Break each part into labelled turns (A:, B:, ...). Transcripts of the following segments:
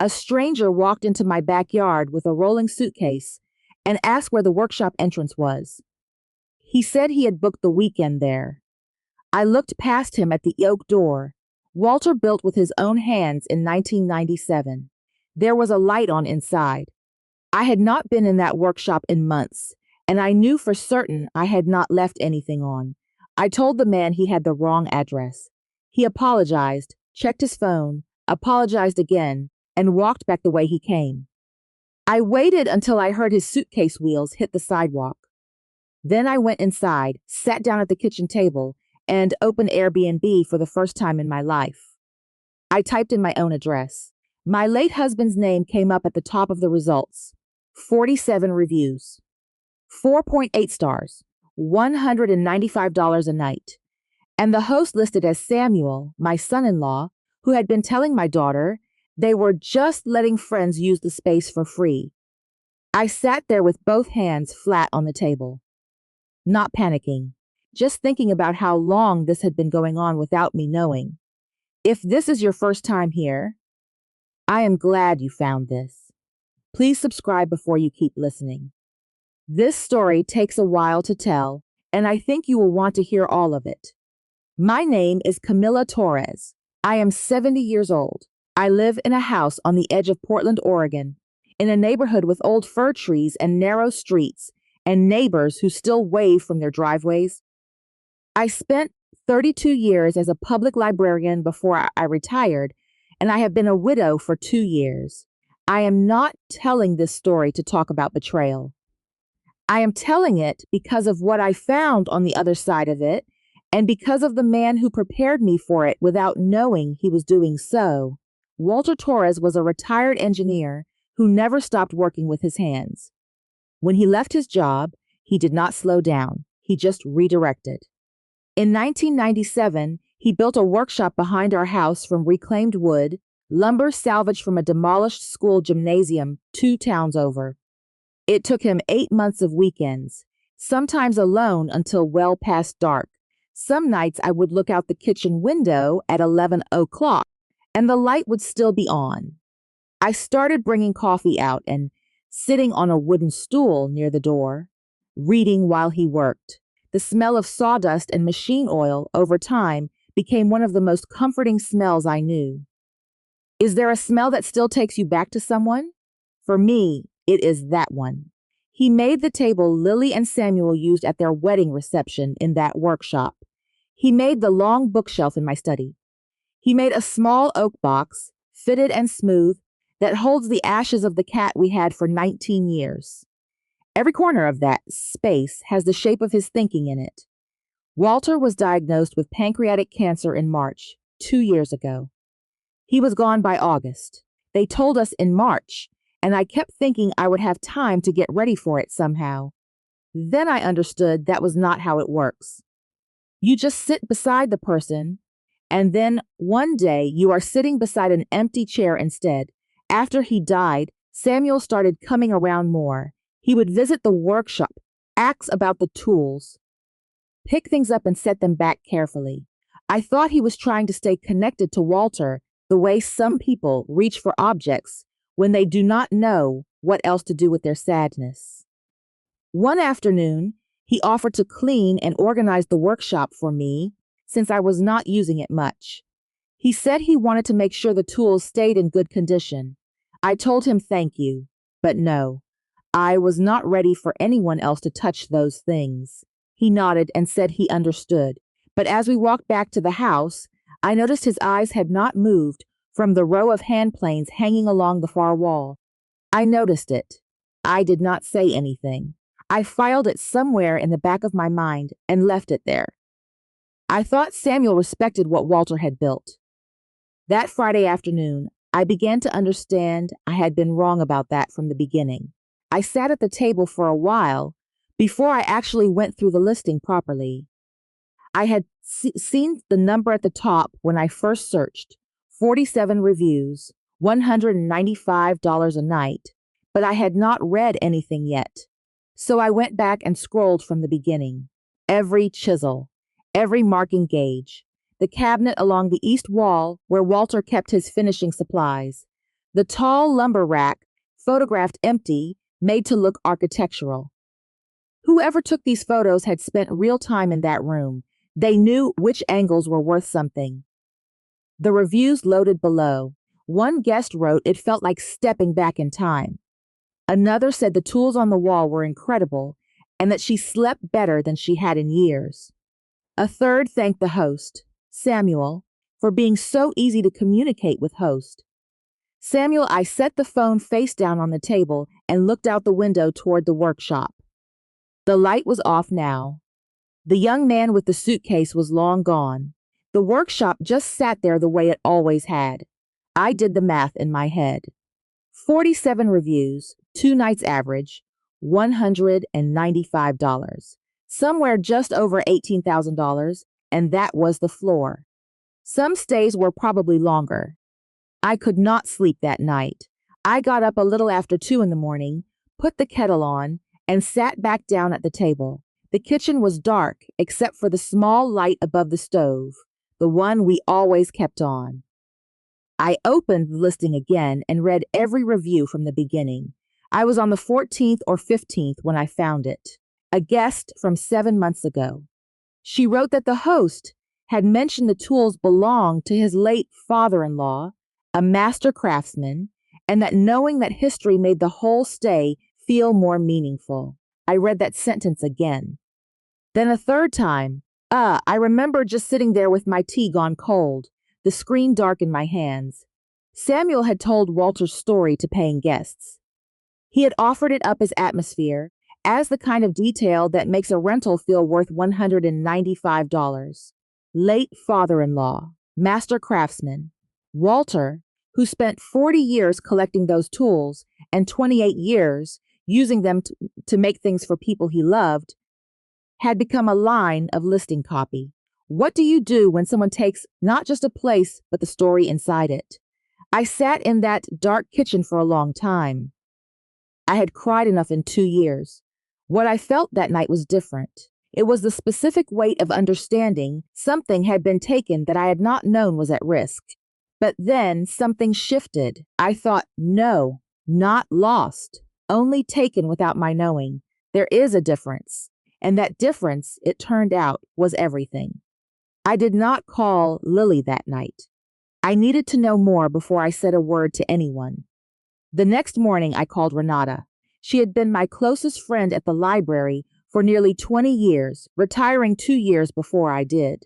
A: A stranger walked into my backyard with a rolling suitcase and asked where the workshop entrance was. He said he had booked the weekend there. I looked past him at the oak door. Walter built with his own hands in 1997. There was a light on inside. I had not been in that workshop in months, and I knew for certain I had not left anything on. I told the man he had the wrong address. He apologized, checked his phone, apologized again, and walked back the way he came. I waited until I heard his suitcase wheels hit the sidewalk. Then I went inside, sat down at the kitchen table, and opened Airbnb for the first time in my life. I typed in my own address. My late husband's name came up at the top of the results. 47 reviews. 4.8 stars. $195 a night. And the host listed as Samuel, my son-in-law, who had been telling my daughter they were just letting friends use the space for free. I sat there with both hands flat on the table, not panicking, just thinking about how long this had been going on without me knowing. If this is your first time here, I am glad you found this. Please subscribe before you keep listening. This story takes a while to tell, and I think you will want to hear all of it. My name is Camila Torres. I am 70 years old. I live in a house on the edge of Portland, Oregon, in a neighborhood with old fir trees and narrow streets and neighbors who still wave from their driveways. I spent 32 years as a public librarian before I retired, and I have been a widow for 2 years. I am not telling this story to talk about betrayal. I am telling it because of what I found on the other side of it, and because of the man who prepared me for it without knowing he was doing so. Walter Torres was a retired engineer who never stopped working with his hands. When he left his job, he did not slow down. He just redirected. In 1997, he built a workshop behind our house from reclaimed wood, lumber salvaged from a demolished school gymnasium 2 towns over. It took him 8 months of weekends, sometimes alone until well past dark. Some nights I would look out the kitchen window at 11 o'clock, and the light would still be on. I started bringing coffee out and sitting on a wooden stool near the door, reading while he worked. The smell of sawdust and machine oil over time became one of the most comforting smells I knew. Is there a smell that still takes you back to someone? For me, it is that one. He made the table Lily and Samuel used at their wedding reception in that workshop. He made the long bookshelf in my study. He made a small oak box, fitted and smooth, that holds the ashes of the cat we had for 19 years. Every corner of that space has the shape of his thinking in it. Walter was diagnosed with pancreatic cancer in March, 2 years ago. He was gone by August. They told us in March, and I kept thinking I would have time to get ready for it somehow. Then I understood that was not how it works. You just sit beside the person, and then one day you are sitting beside an empty chair instead. After he died, Samuel started coming around more. He would visit the workshop, ask about the tools, pick things up and set them back carefully. I thought he was trying to stay connected to Walter the way some people reach for objects when they do not know what else to do with their sadness. One afternoon, he offered to clean and organize the workshop for me since I was not using it much. He said he wanted to make sure the tools stayed in good condition. I told him thank you, but no, I was not ready for anyone else to touch those things. He nodded and said he understood, but as we walked back to the house, I noticed his eyes had not moved from the row of hand planes hanging along the far wall. I noticed it. I did not say anything. I filed it somewhere in the back of my mind and left it there. I thought Samuel respected what Walter had built. That Friday afternoon, I began to understand I had been wrong about that from the beginning. I sat at the table for a while before I actually went through the listing properly. I had seen the number at the top when I first searched, 47 reviews, $195 a night, but I had not read anything yet. So I went back and scrolled from the beginning. Every chisel, every marking gauge, the cabinet along the east wall where Walter kept his finishing supplies, The tall lumber rack, photographed empty, made to look architectural. Whoever took these photos had spent real time in that room. They knew which angles were worth something. The reviews loaded below. One guest wrote it felt like stepping back in time. Another said the tools on the wall were incredible and that she slept better than she had in years. A third thanked the host, Samuel, for being so easy to communicate with host. Samuel, I set the phone face down on the table and looked out the window toward the workshop. The light was off now. The young man with the suitcase was long gone. The workshop just sat there the way it always had. I did the math in my head. 47 reviews, 2 nights average, $195. Somewhere just over $18,000, and that was the floor. Some stays were probably longer. I could not sleep that night. I got up a little after 2 in the morning, put the kettle on, and sat back down at the table. The kitchen was dark except for the small light above the stove, the one we always kept on. I opened the listing again and read every review from the beginning. I was on the 14th or 15th when I found it. A guest from 7 months ago. She wrote that the host had mentioned the tools belonged to his late father-in-law, a master craftsman, and that knowing that history made the whole stay feel more meaningful. I read that sentence again. Then a third time. I remember just sitting there with my tea gone cold, the screen dark in my hands. Samuel had told Walter's story to paying guests. He had offered it up as atmosphere, as the kind of detail that makes a rental feel worth $195. Late father-in-law, master craftsman, Walter, who spent 40 years collecting those tools and 28 years using them to make things for people he loved, had become a line of listing copy. What do you do when someone takes not just a place, but the story inside it? I sat in that dark kitchen for a long time. I had cried enough in 2 years. What I felt that night was different. It was the specific weight of understanding something had been taken that I had not known was at risk. But then something shifted. I thought, no, not lost, only taken without my knowing. There is a difference. And that difference, it turned out, was everything. I did not call Lily that night. I needed to know more before I said a word to anyone. The next morning, I called Renata. She had been my closest friend at the library for nearly 20 years, retiring 2 years before I did.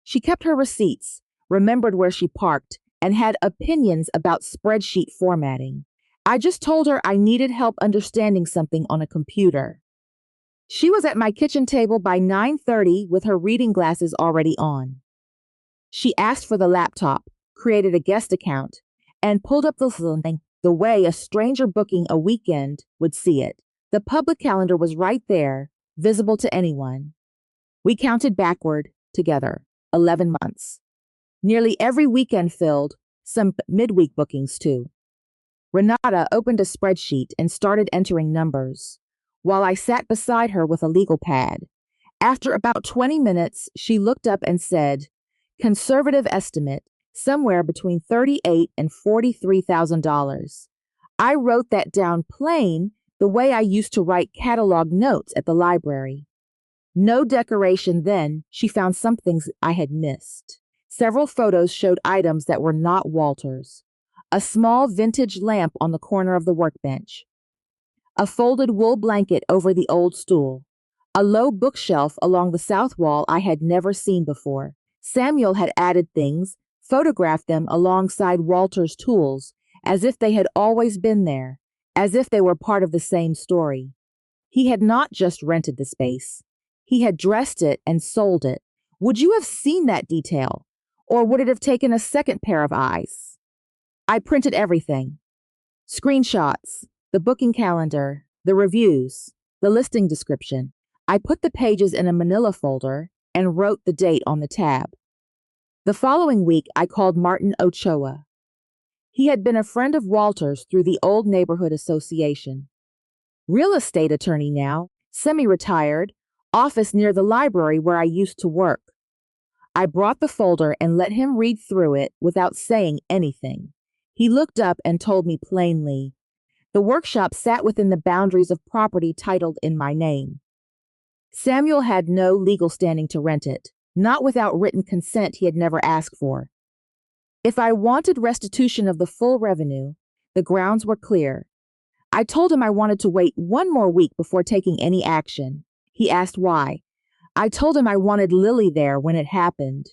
A: She kept her receipts, remembered where she parked, and had opinions about spreadsheet formatting. I just told her I needed help understanding something on a computer. She was at my kitchen table by 9:30 with her reading glasses already on. She asked for the laptop, created a guest account, and pulled up the listing the way a stranger booking a weekend would see it. The public calendar was right there, visible to anyone. We counted backward together, 11 months. Nearly every weekend filled, some midweek bookings too. Renata opened a spreadsheet and started entering numbers, while I sat beside her with a legal pad. After about 20 minutes, she looked up and said, conservative estimate, somewhere between $38,000 and $43,000. I wrote that down plain the way I used to write catalog notes at the library. No decoration then, she found some things I had missed. Several photos showed items that were not Walter's. A small vintage lamp on the corner of the workbench. A folded wool blanket over the old stool. A low bookshelf along the south wall I had never seen before. Samuel had added things, photographed them alongside Walter's tools, as if they had always been there, as if they were part of the same story. He had not just rented the space. He had dressed it and sold it. Would you have seen that detail? Or would it have taken a second pair of eyes? I printed everything. Screenshots, the booking calendar, the reviews, the listing description. I put the pages in a manila folder and wrote the date on the tab. The following week, I called Martin Ochoa. He had been a friend of Walter's through the old neighborhood association. Real estate attorney now, semi-retired, office near the library where I used to work. I brought the folder and let him read through it without saying anything. He looked up and told me plainly. The workshop sat within the boundaries of property titled in my name. Samuel had no legal standing to rent it, not without written consent he had never asked for. If I wanted restitution of the full revenue, the grounds were clear. I told him I wanted to wait one more week before taking any action. He asked why. I told him I wanted Lily there when it happened.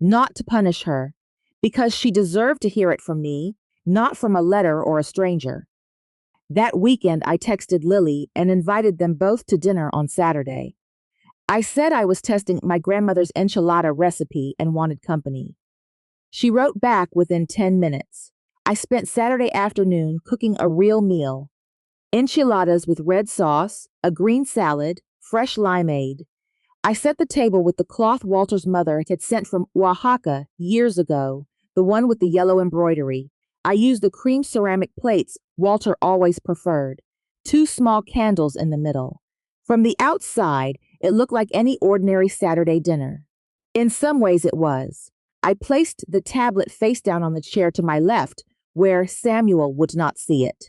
A: Not to punish her, because she deserved to hear it from me, not from a letter or a stranger. That weekend, I texted Lily and invited them both to dinner on Saturday. I said I was testing my grandmother's enchilada recipe and wanted company. She wrote back within 10 minutes. I spent Saturday afternoon cooking a real meal. Enchiladas with red sauce, a green salad, fresh limeade. I set the table with the cloth Walter's mother had sent from Oaxaca years ago, the one with the yellow embroidery. I used the cream ceramic plates Walter always preferred, 2 small candles in the middle. From the outside, it looked like any ordinary Saturday dinner. In some ways it was. I placed the tablet face down on the chair to my left, where Samuel would not see it.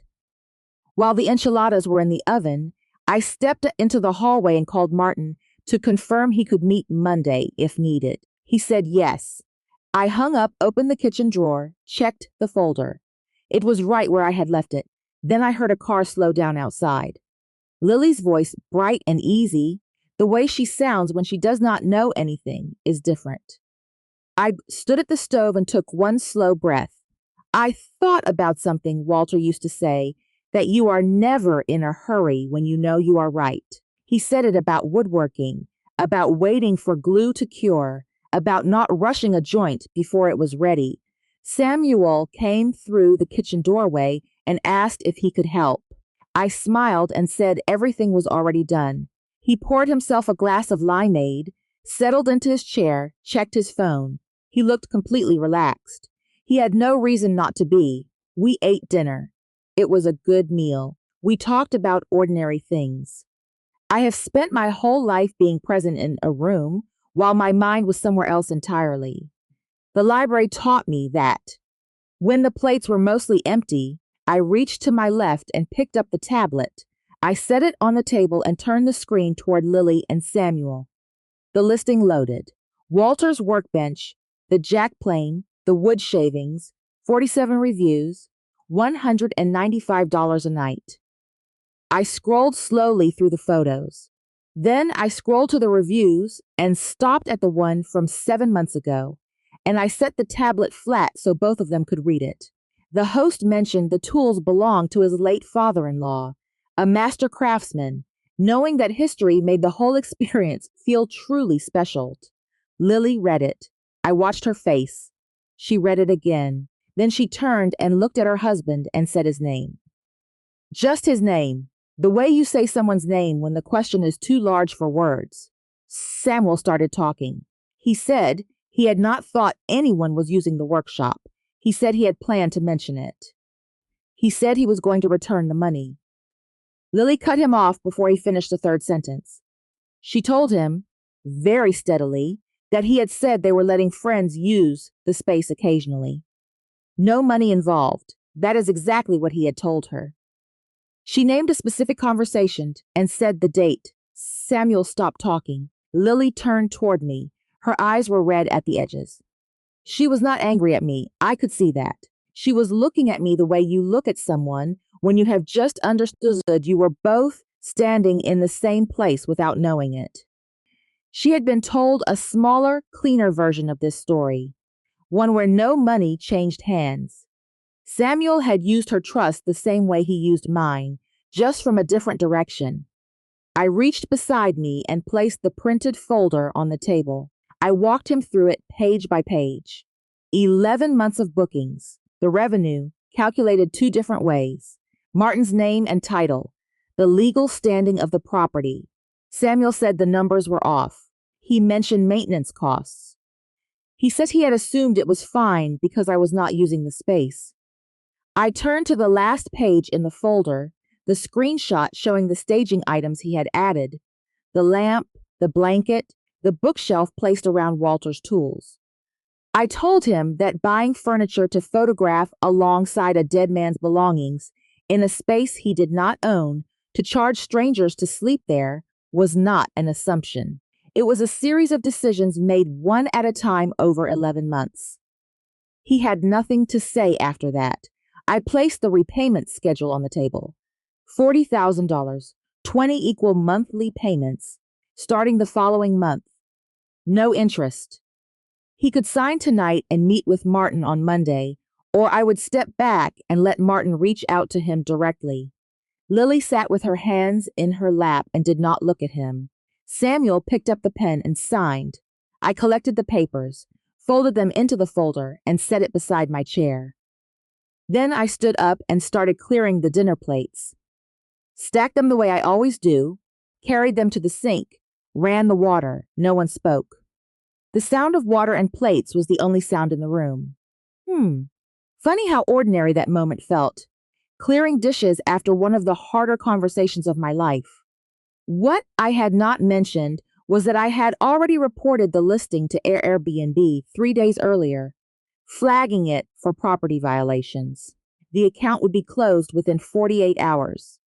A: While the enchiladas were in the oven, I stepped into the hallway and called Martin to confirm he could meet Monday if needed. He said yes. I hung up, opened the kitchen drawer, checked the folder. It was right where I had left it. Then I heard a car slow down outside. Lily's voice, bright and easy, the way she sounds when she does not know anything, is different. I stood at the stove and took one slow breath. I thought about something Walter used to say, that you are never in a hurry when you know you are right. He said it about woodworking, about waiting for glue to cure, about not rushing a joint before it was ready. Samuel came through the kitchen doorway and asked if he could help. I smiled and said everything was already done. He poured himself a glass of limeade, settled into his chair, checked his phone. He looked completely relaxed. He had no reason not to be. We ate dinner. It was a good meal. We talked about ordinary things. I have spent my whole life being present in a room while my mind was somewhere else entirely. The library taught me that. When the plates were mostly empty, I reached to my left and picked up the tablet. I set it on the table and turned the screen toward Lily and Samuel. The listing loaded. Walter's workbench, the jack plane, the wood shavings, 47 reviews, $195 a night. I scrolled slowly through the photos. Then I scrolled to the reviews and stopped at the one from 7 months ago, and I set the tablet flat so both of them could read it. The host mentioned the tools belonged to his late father-in-law, a master craftsman, knowing that history made the whole experience feel truly special. Lily read it. I watched her face. She read it again. Then she turned and looked at her husband and said his name. Just his name. The way you say someone's name when the question is too large for words. Samuel started talking. He said he had not thought anyone was using the workshop. He said he had planned to mention it. He said he was going to return the money. Lily cut him off before he finished the third sentence. She told him, very steadily, that he had said they were letting friends use the space occasionally. No money involved. That is exactly what he had told her. She named a specific conversation and said the date. Samuel stopped talking. Lily turned toward me. Her eyes were red at the edges. She was not angry at me. I could see that. She was looking at me the way you look at someone when you have just understood you were both standing in the same place without knowing it. She had been told a smaller, cleaner version of this story, one where no money changed hands. Samuel had used her trust the same way he used mine, just from a different direction. I reached beside me and placed the printed folder on the table. I walked him through it page by page. 11 months of bookings, the revenue, calculated 2 different ways, Martin's name and title, the legal standing of the property. Samuel said the numbers were off. He mentioned maintenance costs. He said he had assumed it was fine because I was not using the space. I turned to the last page in the folder, the screenshot showing the staging items he had added, the lamp, the blanket, the bookshelf placed around Walter's tools. I told him that buying furniture to photograph alongside a dead man's belongings in a space he did not own to charge strangers to sleep there was not an assumption. It was a series of decisions made one at a time over 11 months. He had nothing to say after that. I placed the repayment schedule on the table. $40,000, 20 equal monthly payments, starting the following month. No interest. He could sign tonight and meet with Martin on Monday, or I would step back and let Martin reach out to him directly. Lily sat with her hands in her lap and did not look at him. Samuel picked up the pen and signed. I collected the papers, folded them into the folder, and set it beside my chair. Then I stood up and started clearing the dinner plates. Stacked them the way I always do, carried them to the sink, ran the water. No one spoke. The sound of water and plates was the only sound in the room. Funny how ordinary that moment felt. Clearing dishes after one of the harder conversations of my life. What I had not mentioned was that I had already reported the listing to Airbnb 3 days earlier, flagging it for property violations. The account would be closed within 48 hours.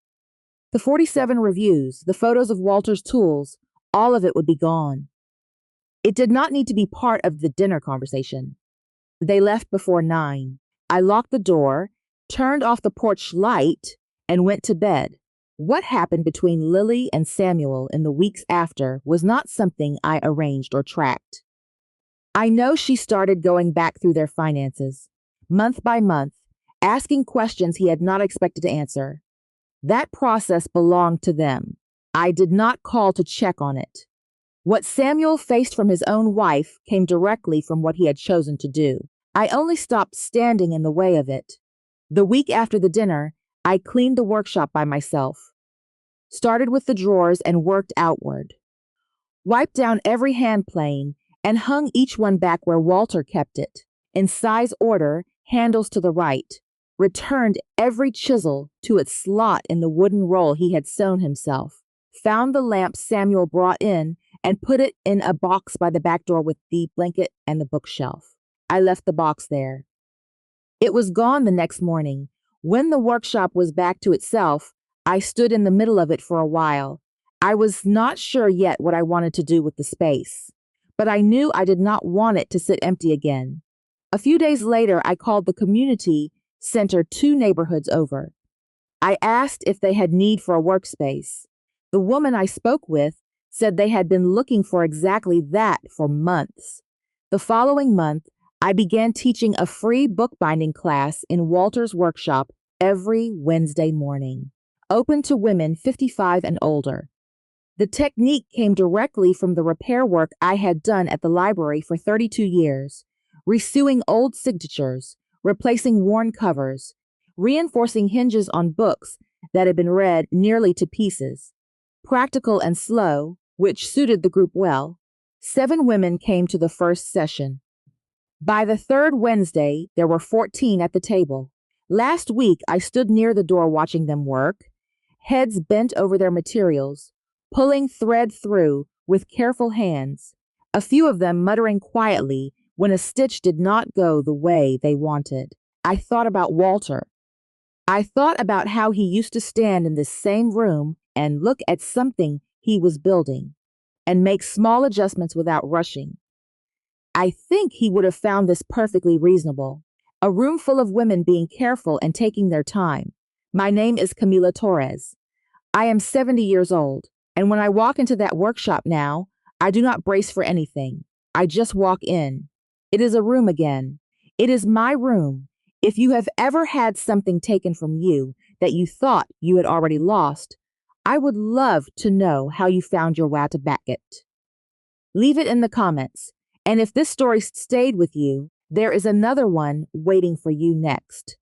A: The 47 reviews, the photos of Walter's tools, all of it would be gone. It did not need to be part of the dinner conversation. They left before 9. I locked the door, turned off the porch light, and went to bed. What happened between Lily and Samuel in the weeks after was not something I arranged or tracked. I know she started going back through their finances, month by month, asking questions he had not expected to answer. That process belonged to them. I did not call to check on it. What Samuel faced from his own wife came directly from what he had chosen to do. I only stopped standing in the way of it. The week after the dinner, I cleaned the workshop by myself. Started with the drawers and worked outward. Wiped down every hand plane and hung each one back where Walter kept it, in size order, handles to the right. Returned every chisel to its slot in the wooden roll he had sewn himself. Found the lamp Samuel brought in and put it in a box by the back door with the blanket and the bookshelf. I left the box there. It was gone the next morning. When the workshop was back to itself, I stood in the middle of it for a while. I was not sure yet what I wanted to do with the space, but I knew I did not want it to sit empty again. A few days later, I called the community center 2 neighborhoods over. I asked if they had need for a workspace. The woman I spoke with said they had been looking for exactly that for months. The following month, I began teaching a free bookbinding class in Walter's workshop every Wednesday morning, open to women 55 and older. The technique came directly from the repair work I had done at the library for 32 years, resewing old signatures, replacing worn covers, reinforcing hinges on books that had been read nearly to pieces. Practical and slow, which suited the group well. 7 women came to the first session. By the 3rd Wednesday, there were 14 at the table. Last week, I stood near the door watching them work, heads bent over their materials, pulling thread through with careful hands, a few of them muttering quietly when a stitch did not go the way they wanted. I thought about Walter. I thought about how he used to stand in this same room and look at something he was building and make small adjustments without rushing. I think he would have found this perfectly reasonable. A room full of women being careful and taking their time. My name is Camila Torres. I am 70 years old, and when I walk into that workshop now, I do not brace for anything. I just walk in. It is a room again. It is my room. If you have ever had something taken from you that you thought you had already lost, I would love to know how you found your way to back it. Leave it in the comments. And if this story stayed with you, there is another one waiting for you next.